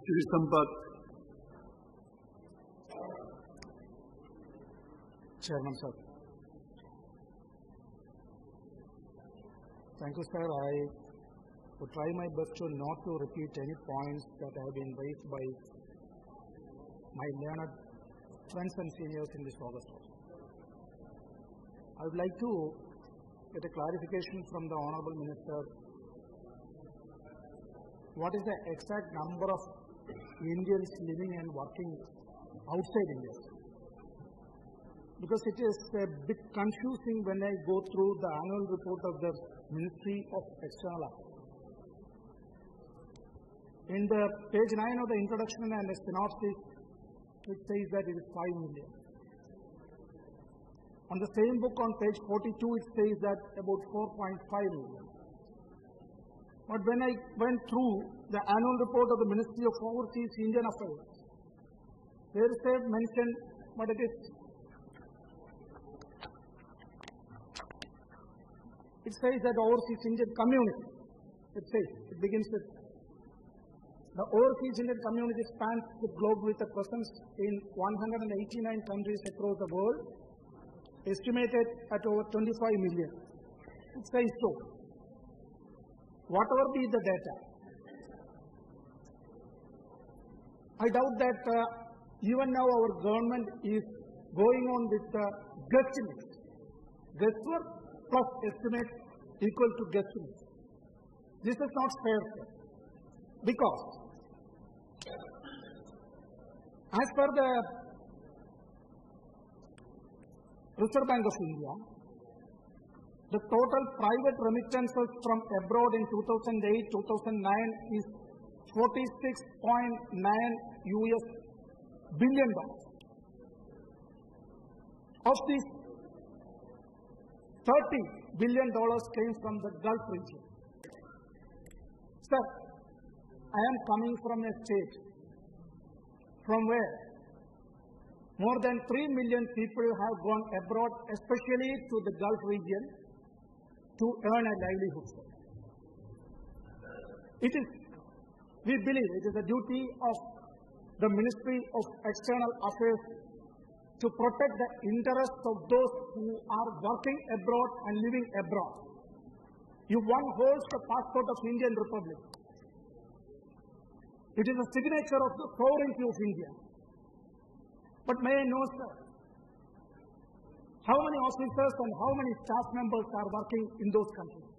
Shri Sampath. Chairman sir. Thank you, sir. I will try my best to not to repeat any points that have been raised by my learned friends and seniors in this August. I would like to get a clarification from the Honorable Minister. What is the exact number of Indians living and working outside India? Because it is a bit confusing when I go through the annual report of the Ministry of External Affairs. In the page 9 of the introduction and the synopsis, it says that it is 5 million. On the same book on page 42, it says that about 4.5 million. But when I went through the annual report of the Ministry of Overseas Indian Affairs, there is a mention, but it says that overseas Indian community. It begins with the overseas Indian community spans the globe with a presence in 189 countries across the world, estimated at over 25 million. It says so. Whatever be the data, I doubt that even now our government is going on with the guesstimate. Guesswork plus estimate equal to guesstimate. This is not fair, because as per the Reserve Bank of India, the total private remittances from abroad in 2008-2009 is $46.9 billion. Of these, $30 billion came from the Gulf region. Sir, I am coming from a state from where more than 3 million people have gone abroad, especially to the Gulf region, to earn a livelihood. We believe it is a duty of the Ministry of External Affairs to protect the interests of those who are working abroad and living abroad. If one holds the passport of Indian Republic, it is a signature of the sovereignty of India. But may I know, sir, how many officers and how many staff members are working in those countries?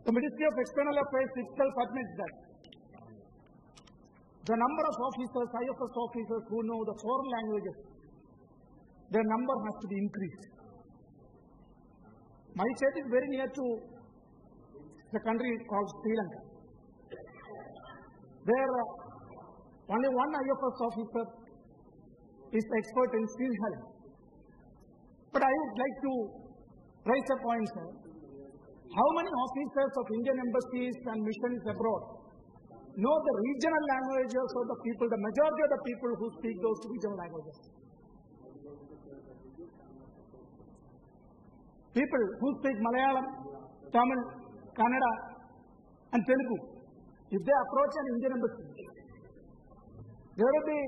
The Ministry of External Affairs itself admits that the number of officers, IFS officers who know the foreign languages, their number has to be increased. My state is very near to the country called Sri Lanka. There, only one IFS officer is expert in field health. But I would like to raise a point, sir. How many officers of Indian embassies and missions abroad know the regional languages of the people, the majority of the people who speak those regional languages? People who speak Malayalam, Tamil, Kannada, and Telugu, if they approach an Indian embassy, there will be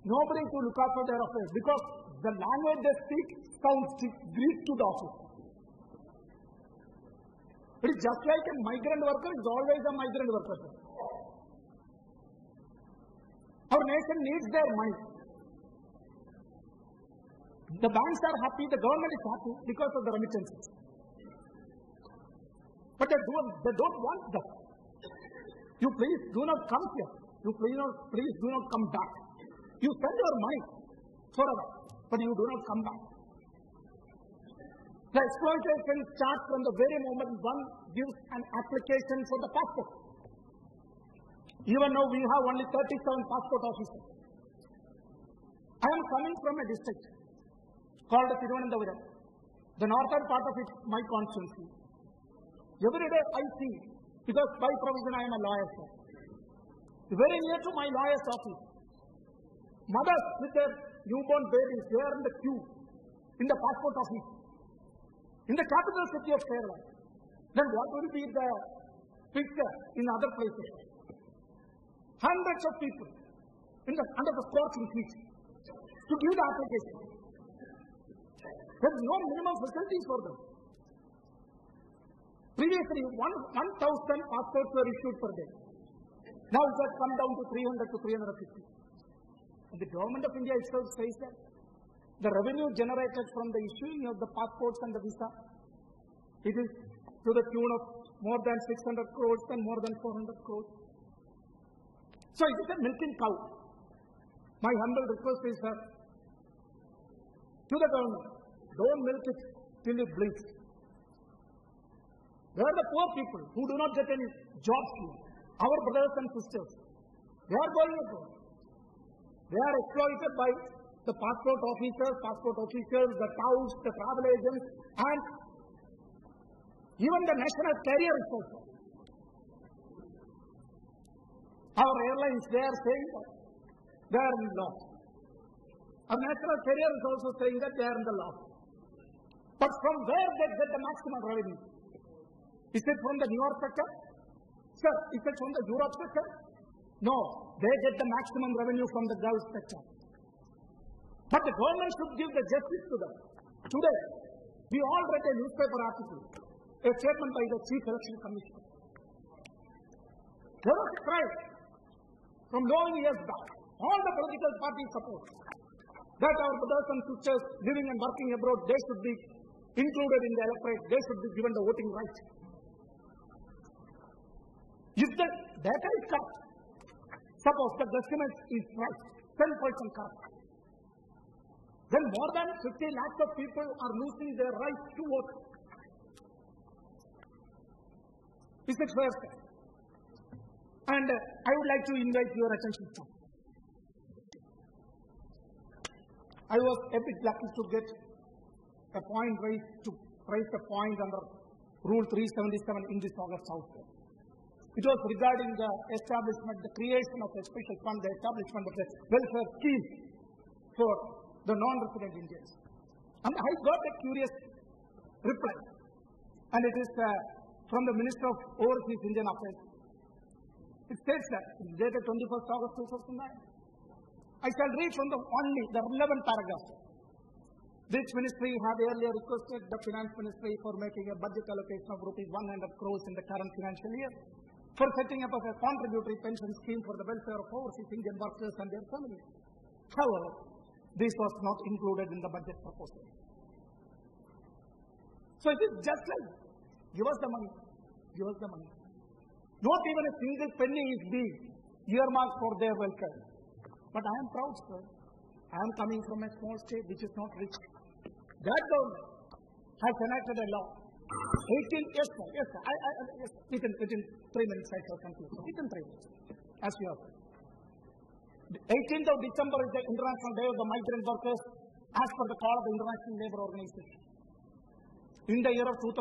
nobody to look after their affairs, because the language they speak sounds Greek to the office. It is just like a migrant worker is always a migrant worker. Our nation needs their money. The banks are happy, the government is happy because of the remittances. But they don't want that. You please do not come here. You please do not come back. You spend your money forever, but you do not come back. The exploitation starts from the very moment one gives an application for the passport. Even now we have only 37 passport officers. I am coming from a district called Tirunelveli. The northern part of it, my constituency. Every day I see, because by profession I am a lawyer, sir. Very near to my lawyer's office, mothers with their newborn babies, they are in the queue in the passport office in the capital city of Kerala. Then what will be the picture in other places? hundreds of people under the scorching heat to give the application. There is no minimum facilities for them. Previously, 1,000 passports were issued per day. Now it has come down to 300 to 350. And the government of India itself says that the revenue generated from the issuing of the passports and the visa, it is to the tune of more than 600 crores and more than 400 crores. So it is a milking cow. My humble request is that to the government, don't milk it till it bleeds. They are the poor people who do not get any jobs here. Our brothers and sisters, they are going abroad. They are exploited by the passport officers, the touts, the travel agents, and even the national carriers also. Our airlines, they are saying that they are in loss. Our national carrier is also saying that they are in the loss. But from where they get the maximum revenue? Is it from the New York sector? Sir, is it from the Europe sector? No, they get the maximum revenue from the Gulf sector. But the government should give the justice to them. Today, we all read a newspaper article, a statement by the Chief Election Commissioner. There was a cry from long years back, all the political parties support that our brothers and sisters living and working abroad, they should be included in the electorate, they should be given the voting right. If the data is correct, suppose the estimate is right, 10% correct, then more than 50 lakhs of people are losing their right to vote. Is it fair? And I would like to invite your attention to. I was a bit lucky to get a point raise a point under Rule 377 in this August House. It was regarding the establishment, the creation of a special fund, the establishment of a welfare scheme for the non-resident Indians. And I got a curious reply. And it is from the Minister of Overseas Indian Affairs. It states that, it is dated 21st August 2009. I shall read from the relevant paragraph. This ministry had earlier requested the Finance Ministry for making a budget allocation of rupees 100 crores in the current financial year for setting up of a contributory pension scheme for the welfare of overseas Indian workers and their families. However, this was not included in the budget proposal. So it is just like, give us the money, give us the money. Not even a single penny is being earmarked for their welfare. But I am proud, sir. I am coming from a small state which is not rich. That government has enacted a law. 18, yes, sir. Yes, within 3 minutes I shall conclude. Within 3 minutes, as you have. The 18th of December is the International Day of the Migrant Workers, as per the call of the International Labour Organization. In the year of 2008,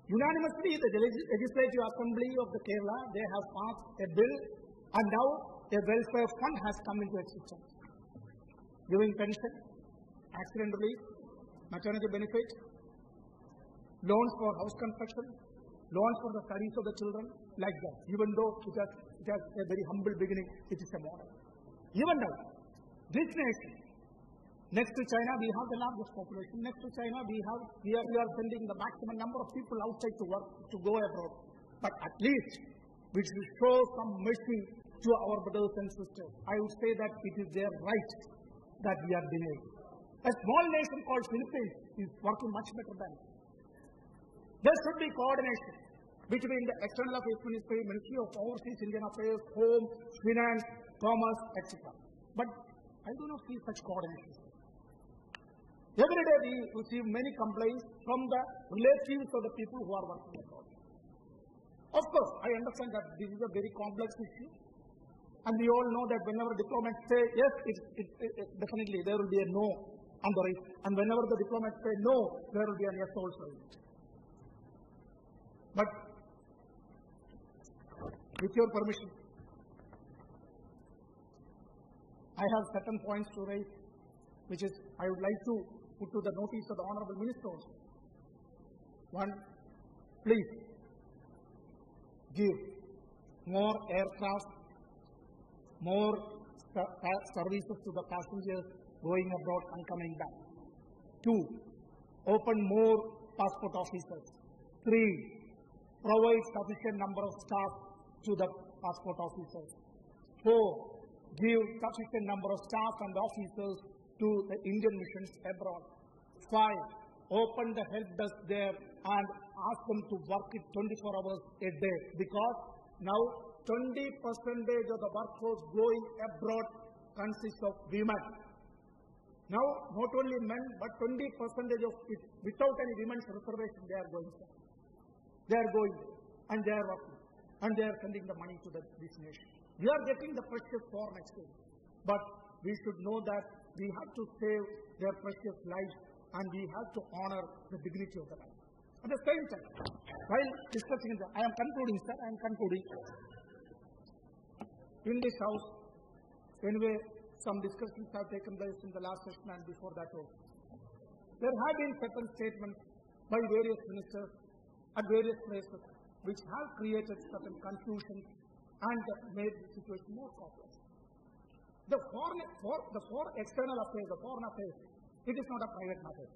unanimously, the Legislative Assembly of the Kerala, they have passed a bill, and now a welfare fund has come into existence, giving pension, accident relief, maternity benefit, loans for house construction, loans for the studies of the children, like that. Even though it has a very humble beginning, it is a model. Even now, this nation, next to China, we have the largest population. Next to China, we are sending the maximum number of people outside to work, to go abroad. But at least we should show some mercy to our brothers and sisters. I would say that it is their right that we are denying. A small nation called Philippines is working much better than us. There should be coordination between the External Affairs Ministry, Ministry of Overseas Indian Affairs, Home, Finance, Commerce, etc. But I do not see such coordination. Every day we receive many complaints from the relatives of the people who are working abroad. Of course, I understand that this is a very complex issue. And we all know that whenever diplomats say yes, definitely there will be a no on the right. And whenever the diplomats say no, there will be a yes also. But with your permission, I have certain points to raise, which is I would like to put to the notice of the Honorable Minister also. One, please give more aircraft, more services to the passengers going abroad and coming back. 2, open more passport offices. 3, provide sufficient number of staff to the passport officers. 4, give sufficient number of staff and officers to the Indian missions abroad. 5, open the help desk there and ask them to work it 24 hours a day, because now 20% of the workforce going abroad consists of women. Now, not only men, but 20% of it, without any women's reservation, they are going there. They are going and they are working and they are sending the money to this nation. We are getting the precious foreign exchange, but we should know that we have to save their precious lives and we have to honor the dignity of the life. At the same time, while discussing this, I am concluding, sir, I am concluding. In this house, anyway, some discussions have taken place in the last session and before that also. There have been certain statements by various ministers at various places which have created certain confusion and made the situation more complex. The foreign external affairs, the foreign affairs, it is not a private matter.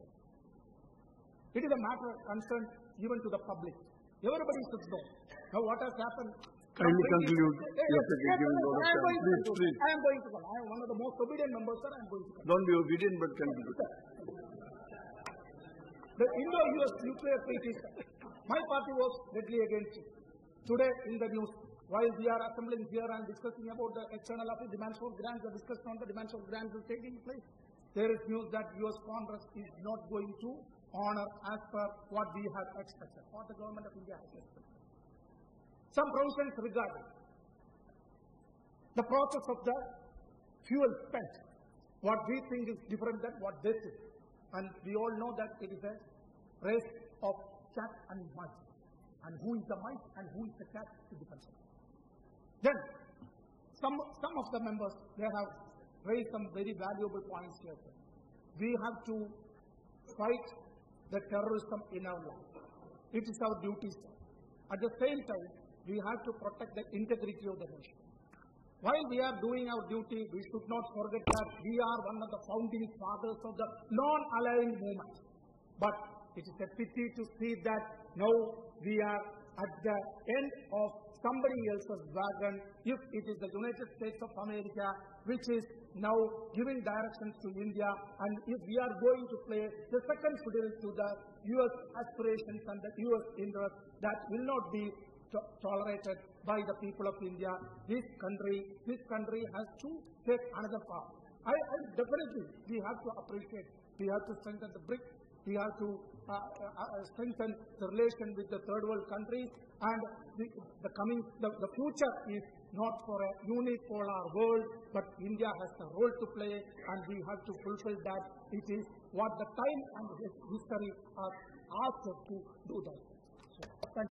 It is a matter of concern even to the public. Everybody should know. Now what has happened? Kindly conclude. Yes, Please. I am going to come. I am one of the most obedient members, sir. I am going to come. Don't be obedient, but conclude. The Indo-US nuclear treaty, my party was deadly against it. Today in the news, while we are assembling here and discussing about the external affairs, demands for grants, the discussion on the demands for grants is taking place. There is news that US Congress is not going to honor as per what we have expected, what the government of India has expected. Some provisions regarding the process of the fuel spent. What we think is different than what this is. And we all know that it is a race of cat and mice. And who is the mice and who is the cat is different. Then, some of the members, they have raised some very valuable points here. We have to fight the terrorism in our life. It is our duty. At the same time, we have to protect the integrity of the nation. While we are doing our duty, we should not forget that we are one of the founding fathers of the non-aligned movement. But it is a pity to see that now we are at the end of somebody else's wagon, if it is the United States of America which is now giving directions to India, and if we are going to play the second fiddle to the US aspirations and the US interests, that will not be tolerated by the people of India. This country has to take another path. I definitely, we have to appreciate, we have to strengthen the BRICS, we have to strengthen the relation with the third world countries, and the future is not for a unipolar world, but India has a role to play, and we have to fulfill that. It is what the time and history are asked us to do that.